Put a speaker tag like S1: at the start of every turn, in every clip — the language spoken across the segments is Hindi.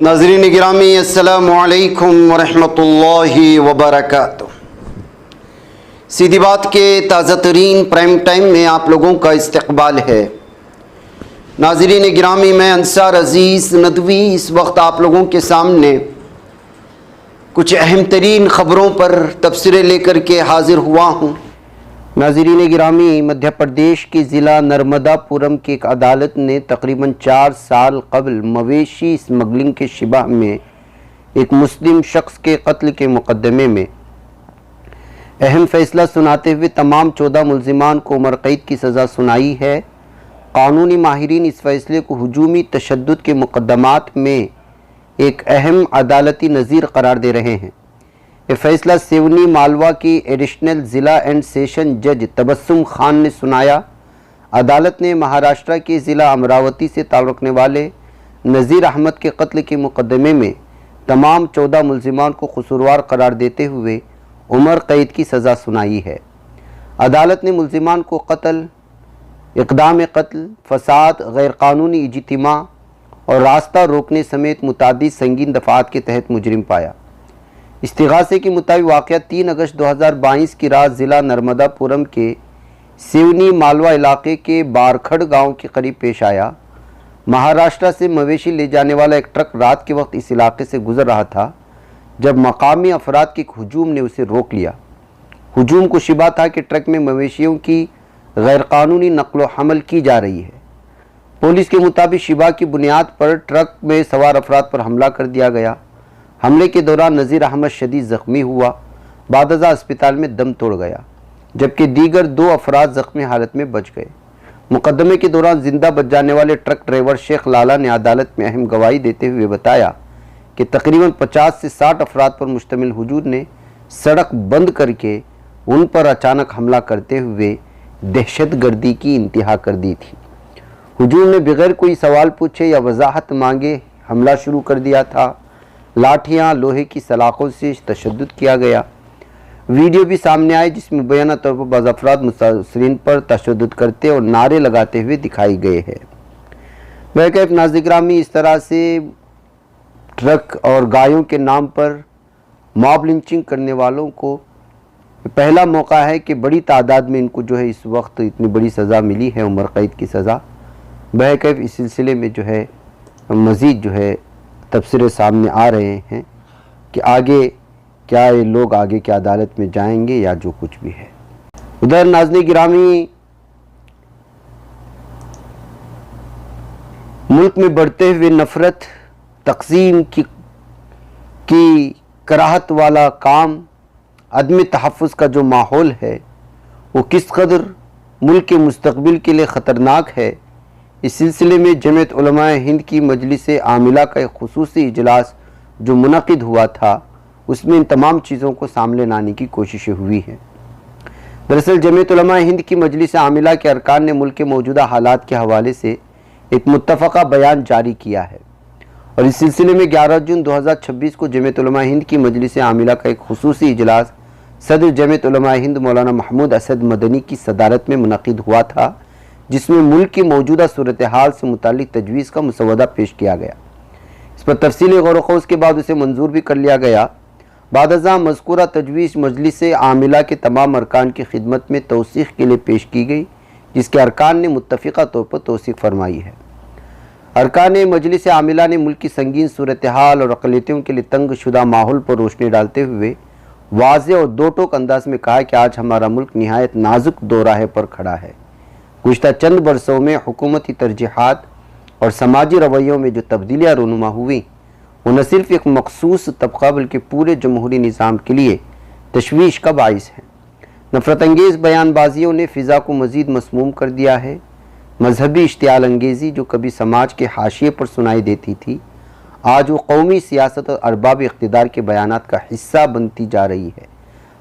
S1: नाज़रीन गिरामी अस्सलामु अलैकुम वरहमतुल्लाहि वबरकातुह। सीधी बात के ताज़ा तरीन प्राइम टाइम में आप लोगों का इस्तकबाल है। नाज़रीन गिरामी, मैं अंसार अज़ीज़ नदवी इस वक्त आप लोगों के सामने कुछ अहम तरीन ख़बरों पर तबसरे लेकर के हाज़िर हुआ हूँ। नाज़रीन गिरामी, मध्य प्रदेश के ज़िला नर्मदापुरम की एक अदालत ने तकरीबन 4 साल कबल मवेशी स्मगलिंग के शिबा में एक मुस्लिम शख्स के कत्ल के मुकदमे में अहम फैसला सुनाते हुए तमाम 14 मुल्ज़िमान को उम्र कैद की सज़ा सुनाई है। कानूनी माहिरीन इस फैसले को हुजूमी तशद्दुद के मुकदमात में एक अहम अदालती नज़ीर करार दे रहे हैं। ये फैसला सिवनी मालवा की एडिशनल ज़िला एंड सेशन जज तबस्सुम खान ने सुनाया। अदालत ने महाराष्ट्र के ज़िला अमरावती से ताल्लुक़ रखने वाले नज़ीर अहमद के कत्ल के मुकदमे में तमाम 14 मुल्ज़िमान को कसूरवार करार देते हुए उम्र कैद की सज़ा सुनाई है। अदालत ने मुल्ज़िमान को कत्ल, इक़दाम कत्ल, फसाद, गैरकानूनी इज्तिमा और रास्ता रोकने समेत मुतादिद संगीन दफ़ात के तहत मुजरिम पाया। इस्तिगासे के मुताबिक वाक़या 3 अगस्त 2022 की रात ज़िला नर्मदापुरम के सिवनी मालवा इलाके के बारखड़ गांव के करीब पेश आया। महाराष्ट्र से मवेशी ले जाने वाला एक ट्रक रात के वक्त इस इलाके से गुजर रहा था जब मकामी अफराद के हुजूम ने उसे रोक लिया। हुजूम को शिबा था कि ट्रक में मवेशियों की गैरकानूनी नक़्ल हमल की जा रही है। पुलिस के मुताबिक शिबा की बुनियाद पर ट्रक में सवार अफराद पर हमला कर दिया गया। हमले के दौरान नज़ीर अहमद शदीद ज़ख्मी हुआ, बादअज़ा अस्पताल में दम तोड़ गया, जबकि दीगर 2 अफराद ज़ख्मी हालत में बच गए। मुकदमे के दौरान जिंदा बच जाने वाले ट्रक ड्राइवर शेख लाला ने अदालत में अहम गवाही देते हुए बताया कि तकरीबन 50 से 60 अफराद पर मुश्तमिल हुजूम ने सड़क बंद करके उन पर अचानक हमला करते हुए दहशतगर्दी की इंतहा कर दी थी। हुजूम ने बगैर कोई सवाल पूछे या वजाहत मांगे हमला शुरू कर दिया था। लाठियाँ, लोहे की सलाखों से तशद्दुद किया गया। वीडियो भी सामने आए जिसमें मुबैना तौर पर बाज़ अफराद मुतासिरीन पर तशद्दुद करते और नारे लगाते हुए दिखाई गए हैं। बहरकैफ नाज़रीन गिरामी, इस तरह से ट्रक और गायों के नाम पर मॉब लिंचिंग करने वालों को पहला मौका है कि बड़ी तादाद में इनको जो है इस वक्त इतनी बड़ी सज़ा मिली है, उम्र कैद की सज़ा। बहरकैफ इस सिलसिले में जो है मज़ीद जो है तबसरे सामने आ रहे हैं कि आगे क्या ये लोग आगे क्या अदालत में जाएंगे या जो कुछ भी है। उधर नाज़रीन गिरामी, मुल्क में बढ़ते हुए नफ़रत, तक़सीम की कराहत वाला काम, अदम तहफ़्फ़ुज़ का जो माहौल है वो किस कदर मुल्क के मुस्तक़बिल के लिए ख़तरनाक है। इस सिलसिले में जमीयत उलमाए हिंद की मजलिस आमिला का एक खुसूसी इजलास जो मुनक़िद हुआ था उसमें इन तमाम चीज़ों को सामने लाने की कोशिशें हुई हैं। दरअसल जमीयत उलमाए हिंद की मजलिस आमिला के अरकान ने मुल्क के मौजूदा हालात के हवाले से एक मुत्तफ़क़ा बयान जारी किया है और इस सिलसिले में 11 जून 2026 को जमीयत उलमाए हिंद की मजलिस आमिला का एक खुसूसी इजलास सदर जमीयत उलमाए हिंद मौलाना महमूद असद मदनी की सदारत में मुनक़िद हुआ था, जिसमें मुल्क की मौजूदा सूरत हाल से मुतालिक तजवीज़ का मुसवदा पेश किया गया। इस पर तफसीली गौर व ख़ौज़ के बाद उसे मंजूर भी कर लिया गया। बादअज़ा मज़कूरा तजवीज़ मजलिस आमिला के तमाम अरकान की खिदमत में तौसीक़ के लिए पेश की गई, जिसके अरकान ने मुत्तफ़िक़ा तौर पर तौसीक़ फरमाई है। अरकान मजलिस आमिला ने मुल्क की संगीन सूरत हाल और अक़लियतों के लिए तंग शुदा माहौल पर रोशनी डालते हुए वाज़ेह और दो टोक अंदाज में कहा कि आज हमारा मुल्क निहायत नाजुक दोराहे पर खड़ा है। गुज़िश्ता चंद बरसों में हुकूमती तरजीहात और समाजी रवैयों में जो तब्दीलियाँ रूनुमा हुई वो न सिर्फ एक मखसूस तबका बल्कि पूरे जमहूरी निज़ाम के लिए तशवीश का बाइस है। नफ़रत अंगेज़ बयानबाजियों ने फ़िज़ा को मज़ीद मसमूम कर दिया है। मजहबी इश्तियाल अंगेज़ी जो कभी समाज के हाशिए पर सुनाई देती थी, आज वो कौमी सियासत और अरबाब इक़्तिदार के बयानात का हिस्सा बनती जा रही है।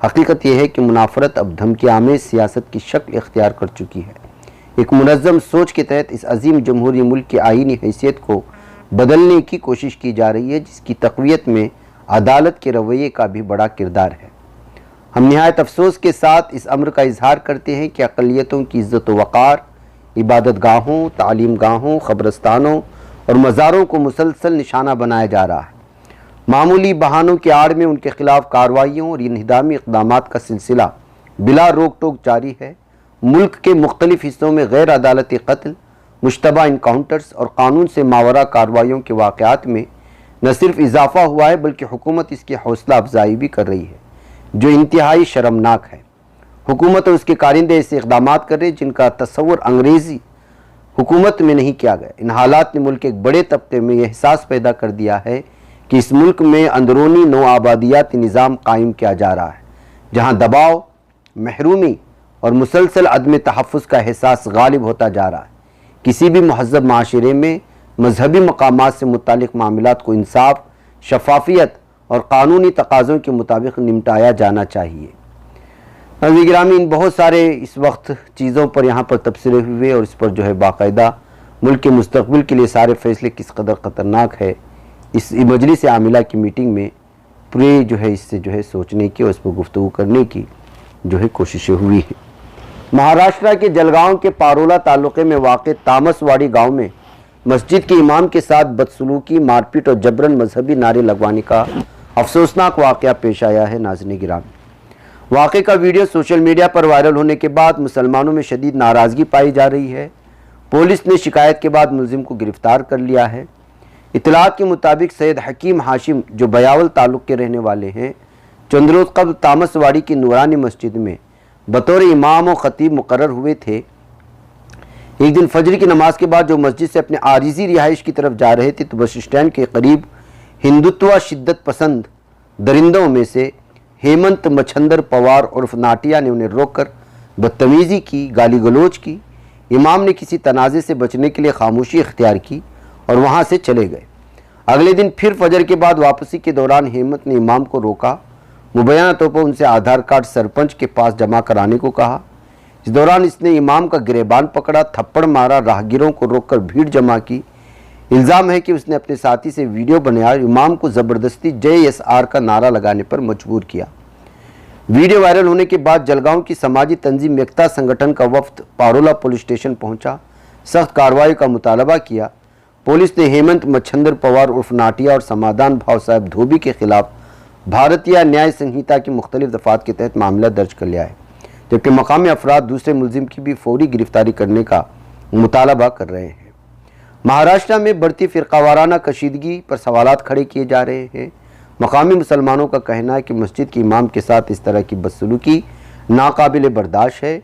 S1: हकीकत यह है कि मुनाफरत अब धमकी आमेज़ सियासत की शक्ल इख्तियार कर चुकी है। एक मुनज़्ज़म सोच के तहत इस अजीम जमहूरी मुल्क की आईनी हैसियत को बदलने की कोशिश की जा रही है, जिसकी तक़वियत में अदालत के रवैये का भी बड़ा किरदार है। हम निहायत अफसोस के साथ इस अम्र का इजहार करते हैं कि अक़लियतों की इज़्ज़त व वक़ार, इबादत गाहों, तालीम गाहों, क़ब्रस्तानों और मज़ारों को मुसलसल निशाना बनाया जा रहा है। मामूली बहानों की आड़ में उनके खिलाफ कार्रवाइयों और इन्हिदामी इक़दामात का सिलसिला बिला रोक टोक जारी है। मुल्क के मुख्तलिफ हिस्सों में गैर अदालती कत्ल, मुश्तबा इनकाउंटर्स और कानून से मावरा कार्रवाइयों के वाक़यात में न सिर्फ इजाफ़ा हुआ है बल्कि हुकूमत इसकी हौसला अफजाई भी कर रही है, जो इंतहाई शर्मनाक है। हुकूमत और उसके कारिंदे ऐसे इक़दाम कर रहे जिनका तस्वुर अंग्रेज़ी हुकूमत में नहीं किया गया। इन हालात ने मुल्क के एक बड़े तबके में यह एहसास पैदा कर दिया है कि इस मुल्क में अंदरूनी नौआबादियाती निज़ाम कायम किया जा रहा है, जहाँ दबाव, महरूमी और मुसलसल अदम तहफ़्फ़ुज़ का एहसास गालिब होता जा रहा है। किसी भी महज़ब माशरे में मजहबी मकामात से मुतालिक मामलात को इंसाफ, शफाफियत और कानूनी तकाज़ों के मुताबिक निपटाया जाना चाहिए। गिरामी, इन बहुत सारे इस वक्त चीज़ों पर यहाँ पर तबसरे हुए और इस पर जो है बाकायदा मुल्क के मुस्तक़बिल के लिए सारे फ़ैसले किस कदर ख़तरनाक है, इस मजलिस आमिला की मीटिंग में पूरे जो है इससे जो है सोचने की और इस पर गुफ्तगू करने की जो है कोशिशें हुई है। महाराष्ट्र के जलगांव के पारोला तालुक़े में वाक़ तामसवाड़ी गांव में मस्जिद के इमाम के साथ बदसलूकी, मारपीट और जबरन मजहबी नारे लगवाने का अफसोसनाक वाक़या पेश आया है। नाज़रीन गिरामी, वाक़े का वीडियो सोशल मीडिया पर वायरल होने के बाद मुसलमानों में शदीद नाराज़गी पाई जा रही है। पुलिस ने शिकायत के बाद मुलजिम को गिरफ्तार कर लिया है। इतलात के मुताबिक सैयद हकीम हाशिम, जो बयावल ताल्लुक़ के रहने वाले हैं, चंद रोज़ कबल तामसवाड़ी की नूरानी मस्जिद में बतौर इमाम और ख़तीब मुकर्रर हुए थे। एक दिन फजर की नमाज के बाद जो मस्जिद से अपने आरिज़ी रिहाइश की तरफ जा रहे थे तो बस स्टैंड के करीब हिंदुत्व शिद्दत पसंद दरिंदों में से हेमंत मच्छंदर पवार उर्फ नाटिया ने उन्हें रोककर बदतमीज़ी की, गाली गलोच की। इमाम ने किसी तनाज़े से बचने के लिए खामोशी इख्तियार की और वहाँ से चले गए। अगले दिन फिर फजर के बाद वापसी के दौरान हेमंत ने इमाम को रोका, मुबैना तौर पर उनसे आधार कार्ड सरपंच के पास जमा कराने को कहा। इस दौरान इसने इमाम का गिरेबान पकड़ा, थप्पड़ मारा, राहगीरों को रोककर भीड़ जमा की। इल्ज़ाम है कि उसने अपने साथी से वीडियो बनाया, इमाम को ज़बरदस्ती JSR का नारा लगाने पर मजबूर किया। वीडियो वायरल होने के बाद जलगांव की समाजी तंजीम एकता संगठन का वफ्द पारोला पुलिस स्टेशन पहुंचा, सख्त कार्रवाई का मुतालबा किया। पुलिस ने हेमंत मच्छंदर पवार उर्फ नाटिया और समाधान भाव साहब धोबी के खिलाफ भारतीय न्याय संहिता की मुख्तलिफ दफ़ात के तहत मामला दर्ज कर लिया है, जबकि मकामी अफराद दूसरे मुलजिम की भी फौरी गिरफ्तारी करने का मुतालबा कर रहे हैं। महाराष्ट्र में बढ़ती फ़िरकावाराना कशीदगी पर सवालात खड़े किए जा रहे हैं। मकामी मुसलमानों का कहना है कि मस्जिद के इमाम के साथ इस तरह की बदसलूकी नाकाबिल बर्दाश्त है।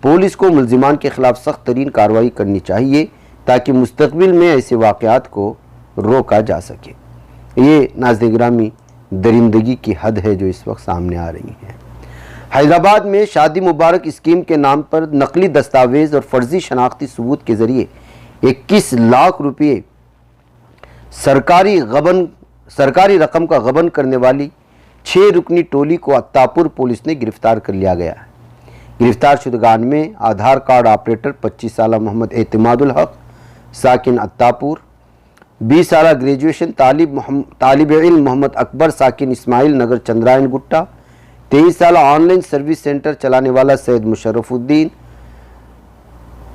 S1: पुलिस को मुलजिमान के खिलाफ सख्त तरीन कार्रवाई करनी चाहिए ताकि मुस्तकबिल में ऐसे वाक़यात को रोका जा सके। ये नाज़रीन गिरामी दरिंदगी की हद है जो इस वक्त सामने आ रही है। हैदराबाद में शादी मुबारक स्कीम के नाम पर नकली दस्तावेज़ और फर्जी शनाख्ती सबूत के ज़रिए 21 लाख रुपये सरकारी रकम का गबन करने वाली 6 रुकनी टोली को अत्तापुर पुलिस ने गिरफ्तार कर लिया गया है। गिरफ्तार शुदगान में आधार कार्ड ऑपरेटर 25 साल मोहम्मद एतमादुल हक साकिन अत्तापुर, 20 साल ग्रेजुएशन तालिब इल्म मोहम्मद अकबर साकिन इस्माइल नगर चंद्रायन गुट्टा, 23 साल ऑनलाइन सर्विस सेंटर चलाने वाला सैयद मुशर्रफुद्दीन,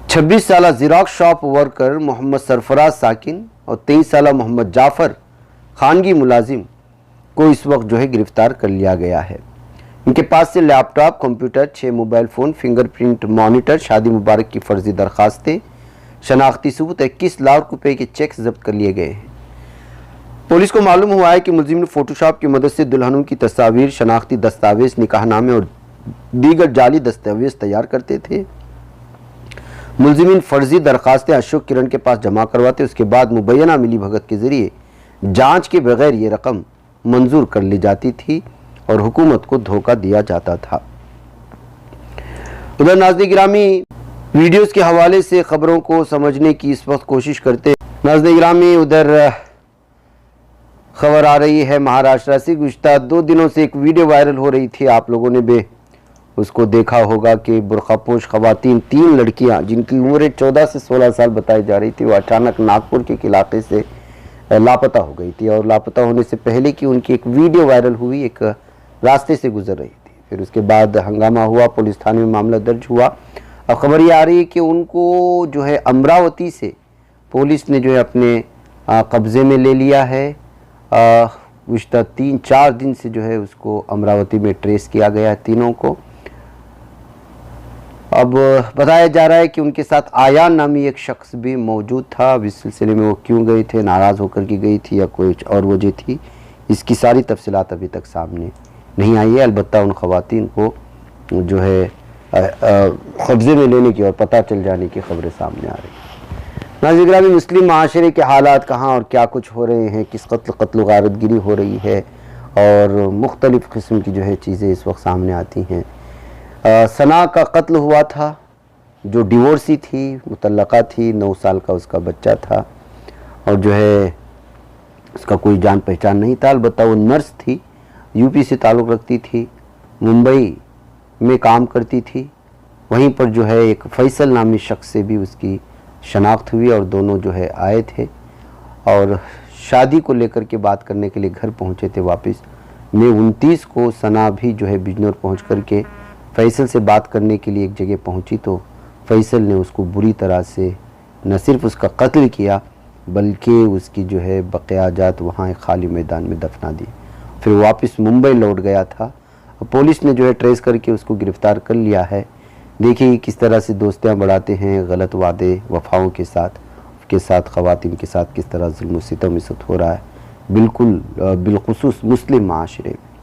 S1: 26 साल ज़िराक्स शॉप वर्कर मोहम्मद सरफराज साकिन और 23 साल मोहम्मद जाफ़र खानगी मुलाजिम को इस वक्त जो है गिरफ्तार कर लिया गया है। इनके पास से laptop, computer, 6 mobile phone, fingerprint monitor, शादी मुबारक की फ़र्जी दरखास्तें, शनाख्ती सबूत, 21 लाख रुपए के चेक्स जब्त कर लिए गए हैं। पुलिस को मालूम हुआ है कि मुलजिम ने फोटोशॉप की मदद से दुल्हनों की तस्वीर, शनाख्ती दस्तावेज़, निकाहनामे और दीगर जाली दस्तावेज़ तैयार करते थे। मुलजिमीन फ़र्जी दरखास्तें अशोक किरण के पास जमा करवाते, उसके बाद मुबैना मिली भगत के ज़रिए जांच के बगैर ये रकम मंजूर कर ली जाती थी और हुकूमत को धोखा दिया जाता था। उधर नाज़रीन गिरामी, वीडियोस के हवाले से ख़बरों को समझने की इस वक्त कोशिश करते नाज़रीन गिरामी, उधर खबर आ रही है महाराष्ट्र से। गुज़िश्ता 2 दिनों से एक वीडियो वायरल हो रही थी, आप लोगों ने उसको देखा होगा कि बुरखापोश ख़वातीन 3 लड़कियां जिनकी उम्र 14 से 16 साल बताई जा रही थी, वो अचानक नागपुर के इलाके से लापता हो गई थी और लापता होने से पहले कि उनकी एक वीडियो वायरल हुई, एक रास्ते से गुजर रही थी। फिर उसके बाद हंगामा हुआ, पुलिस थाने में मामला दर्ज हुआ। अब खबर ये आ रही है कि उनको जो है अमरावती से पुलिस ने जो है अपने कब्ज़े में ले लिया है। गुज़िश्ता 3-4 दिन से जो है उसको अमरावती में ट्रेस किया गया है तीनों को। अब बताया जा रहा है कि उनके साथ आयान नामी एक शख्स भी मौजूद था। अब इस सिलसिले में वो क्यों गए थे, नाराज़ होकर के गई थी या कोई और वजह थी, इसकी सारी तफसीलात अभी तक सामने नहीं आई है। अलबत्ता उन ख़वातीन को जो है कब्ज़े में लेने की और पता चल जाने की खबरें सामने आ रही हैं। नाज़रीन गिरामी, मुस्लिम माशरे के हालात कहाँ और क्या कुछ हो रहे हैं, किस कत्ल गारतगिरी हो रही है और मुख्तलिफ़ किस्म की जो है चीज़ें इस वक्त सामने आती हैं। सना का कत्ल हुआ था, जो डिवोर्सी थी, मुतल्लका थी, 9 साल का उसका बच्चा था और जो है उसका कोई जान पहचान नहीं था। अलबत्ता वो नर्स थी, यूपी से ताल्लुक़ रखती थी, मुंबई में काम करती थी। वहीं पर जो है एक फैसल नामी शख्स से भी उसकी शनाख्त हुई और दोनों जो है आए थे और शादी को लेकर के बात करने के लिए घर पहुंचे थे। वापस मई 29 को सना भी जो है बिजनौर पहुंच करके फैसल से बात करने के लिए एक जगह पहुंची तो फैसल ने उसको बुरी तरह से न सिर्फ उसका कत्ल किया बल्कि उसकी जो है बक़ियाजात वहाँ एक खाली मैदान में दफना दी। फिर वापस मुंबई लौट गया था। पुलिस ने जो है ट्रेस करके उसको गिरफ़्तार कर लिया है। देखिए किस तरह से दोस्तियाँ बढ़ाते हैं, गलत वादे वफ़ाओं के साथ ख़वातीन के साथ किस तरह ज़ुल्म सितम इस वक्त हो रहा है, बिल्कुल बिलखुसूस मुस्लिम माशरे में।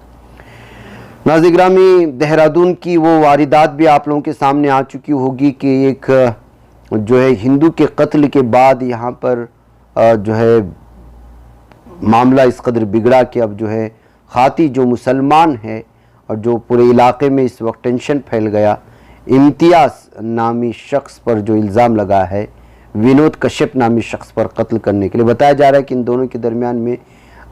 S1: नाज़रीन गिरामी, देहरादून की वो वारदात भी आप लोगों के सामने आ चुकी होगी कि एक जो है हिंदू के कत्ल के बाद यहाँ पर जो है मामला इस कदर बिगड़ा कि अब जो है खाती जो मुसलमान है और जो पूरे इलाके में इस वक्त टेंशन फैल गया, इम्तियाज़ नामी शख्स पर जो इल्ज़ाम लगा है विनोद कश्यप नामी शख्स पर कत्ल करने के लिए। बताया जा रहा है कि इन दोनों के दरमियान में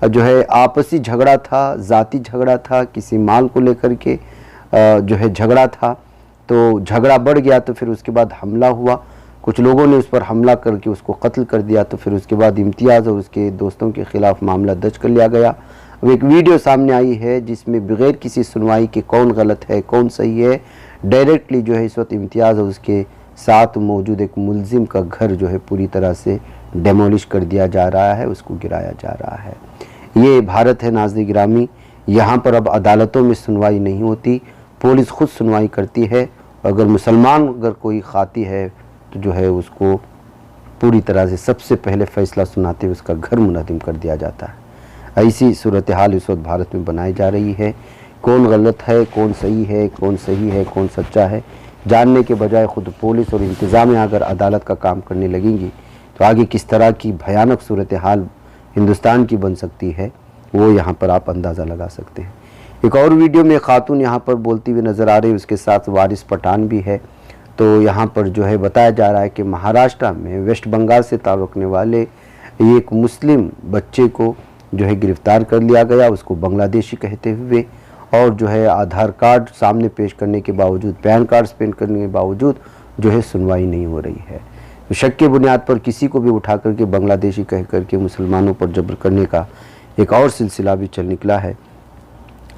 S1: जो है आपसी झगड़ा था, ज़ाती झगड़ा था, किसी माल को लेकर के जो है झगड़ा था। तो झगड़ा बढ़ गया तो फिर उसके बाद हमला हुआ, कुछ लोगों ने उस पर हमला करके उसको कत्ल कर दिया। तो फिर उसके बाद इम्तियाज़ और उसके दोस्तों के ख़िलाफ़ मामला दर्ज कर लिया गया। अब एक वीडियो सामने आई है जिसमें बग़ैर किसी सुनवाई के कौन गलत है कौन सही है, डायरेक्टली जो है इस वक्त इम्तियाज़ और उसके साथ मौजूद एक मुलजिम का घर जो है पूरी तरह से डेमोलिश कर दिया जा रहा है, उसको गिराया जा रहा है। ये भारत है नाज़रीन गिरामी, यहाँ पर अब अदालतों में सुनवाई नहीं होती, पुलिस खुद सुनवाई करती है। अगर मुसलमान अगर कोई खाती है तो जो है उसको पूरी तरह से सबसे पहले फ़ैसला सुनाते हुए उसका घर मुनहदिम कर दिया जाता है। ऐसी सूरत हाल इस वक्त भारत में बनाई जा रही है। कौन गलत है, कौन सही है, कौन कौन सच्चा है, जानने के बजाय ख़ुद पुलिस और इंतज़ामिया अगर अदालत का काम करने लगेंगी तो आगे किस तरह की भयानक सूरत हाल हिंदुस्तान की बन सकती है वो यहाँ पर आप अंदाज़ा लगा सकते हैं। एक और वीडियो में खातून यहाँ पर बोलती हुई नज़र आ रही है, उसके साथ वारिस पठान भी है। तो यहाँ पर जो है बताया जा रहा है कि महाराष्ट्र में वेस्ट बंगाल से ताल्लुक़ रखने वाले एक मुस्लिम बच्चे को जो है गिरफ़्तार कर लिया गया, उसको बांग्लादेशी कहते हुए, और जो है आधार कार्ड सामने पेश करने के बावजूद, पैन कार्ड पेश करने के बावजूद जो है सुनवाई नहीं हो रही है। तो शक के बुनियाद पर किसी को भी उठा करके बांग्लादेशी कह करके मुसलमानों पर जबर करने का एक और सिलसिला भी चल निकला है।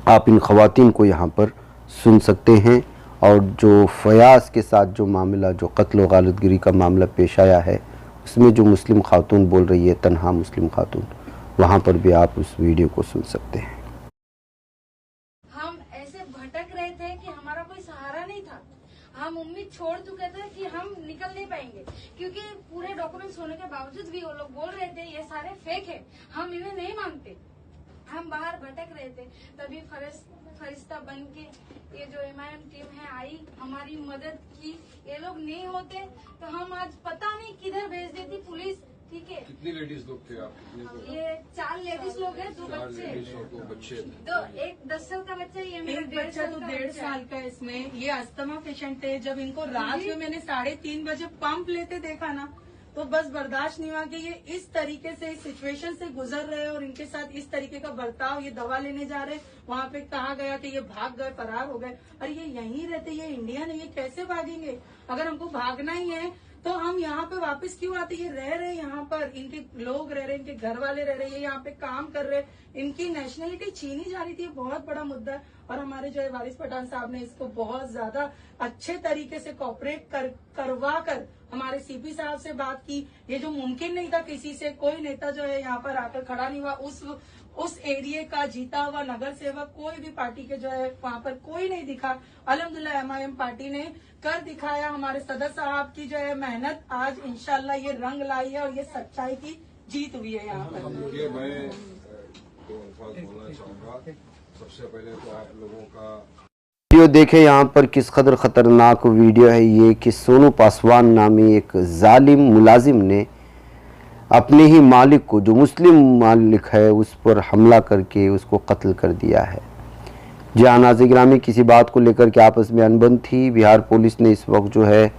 S1: आप इन ख़वातीन को यहाँ पर सुन सकते हैं। और जो फयाज़ के साथ जो मामला, जो कत्ल व गालतगिरी का मामला पेश आया है, उसमें जो मुस्लिम खातून बोल रही है, तन्हा मुस्लिम खातून, वहाँ पर भी आप उस वीडियो को सुन सकते हैं।
S2: हम ऐसे भटक रहे थे कि हमारा कोई सहारा नहीं था। हम उम्मीद छोड़ चुके थे कि हम निकल नहीं पाएंगे, क्योंकि पूरे डॉक्यूमेंट्स होने के बावजूद भी वो लोग बोल रहे थे ये सारे फेक है, हम इन्हें नहीं मानते। हम बाहर भटक रहे थे, तभी फरिश्ता बन के ये जो MIM टीम है आई, हमारी मदद की। ये लोग नहीं होते तो हम आज पता नहीं किधर भेज देती पुलिस। ठीक है,
S3: कितनी लेडीज लोग थे आप?
S2: ये 4 लेडीज लोग हैं, 2 बच्चे, दो, एक 10 साल का बच्चा, ये मेरा 1.5 साल का,
S4: 1.5 साल का। इसमें ये अस्थमा पेशेंट है। जब इनको रात में मैंने 3:30 बजे पंप लेते देखा ना, तो बस बर्दाश्त नहीं हुआ कि ये इस तरीके से इस सिचुएशन से गुजर रहे हैं और इनके साथ इस तरीके का बर्ताव। ये दवा लेने जा रहे, वहाँ पे कहा गया कि ये भाग गए, फरार हो गए। और ये यहीं रहते, ये इंडियन है, ये कैसे भागेंगे? अगर हमको भागना ही है तो हम यहाँ पे वापस क्यों आते? ये रह रहे यहाँ पर, इनके लोग रह रहे, इनके घर वाले रह रहे, ये यहाँ पे काम कर रहे, इनकी नेशनलिटी छीनी जा रही थी। ये बहुत बड़ा मुद्दा है और हमारे जो है वारिस पठान साहब ने इसको बहुत ज्यादा अच्छे तरीके से कोऑपरेट करवा कर हमारे सीपी साहब से बात की। ये जो मुमकिन नहीं था, किसी से कोई नेता जो है यहाँ पर आकर खड़ा नहीं हुआ, उस एरिया का जीता हुआ नगर सेवक कोई भी पार्टी के जो है वहाँ पर कोई नहीं दिखा। अल्हम्दुलिल्लाह एमआईएम पार्टी ने कर दिखाया। हमारे सदर साहब की जो है मेहनत आज इंशाल्लाह ये रंग लाई है और ये सच्चाई की जीत हुई है यहाँ पर।
S3: देखिए, मैं दो अल्फाज बोलना चाहूंगा। सबसे पहले तो आप लोगों का
S1: वीडियो देखें यहाँ पर किस कदर ख़तरनाक वीडियो है ये कि सोनू पासवान नामी एक जालिम मुलाजिम ने अपने ही मालिक को, जो मुस्लिम मालिक है, उस पर हमला करके उसको कत्ल कर दिया है। जहाँ नाज़िर गिरामी किसी बात को लेकर के आपस में अनबन थी, बिहार पुलिस ने इस वक्त जो है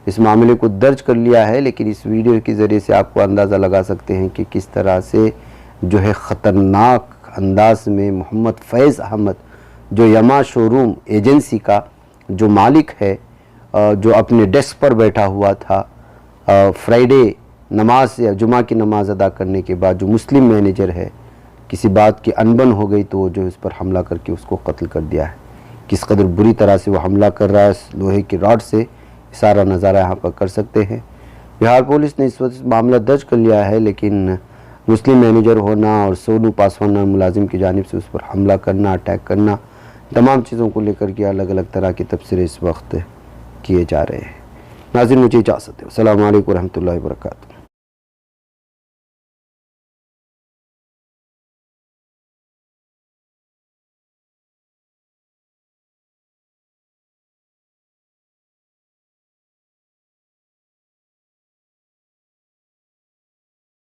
S1: इस मामले को दर्ज कर लिया है। लेकिन इस वीडियो के ज़रिए से आपको अंदाज़ा लगा सकते हैं कि किस तरह से जो है ख़तरनाक अंदाज में मोहम्मद फैज़ अहमद, जो यमा शोरूम एजेंसी का जो मालिक है, जो अपने डेस्क पर बैठा हुआ था, फ्राइडे नमाज या जुमा की नमाज़ अदा करने के बाद जो मुस्लिम मैनेजर है, किसी बात की अनबन हो गई तो जो इस पर हमला करके उसको कत्ल कर दिया है। किस कदर बुरी तरह से वो हमला कर रहा है लोहे की रॉड से, सारा नज़ारा यहाँ पर कर सकते हैं। बिहार पुलिस ने इस वक्त मामला दर्ज कर लिया है, लेकिन मुस्लिम मैनेजर होना और सोनू पासवान मुलाजिम की जानिब से उस पर हमला करना, अटैक करना, तमाम चीज़ों को लेकर के अलग अलग तरह के तबसरे इस वक्त किए जा रहे हैं। नाज़रीन, मुझे इजाज़त है। अस्सलामु अलैकुम रहमतुल्लाहि व बरकातुहू।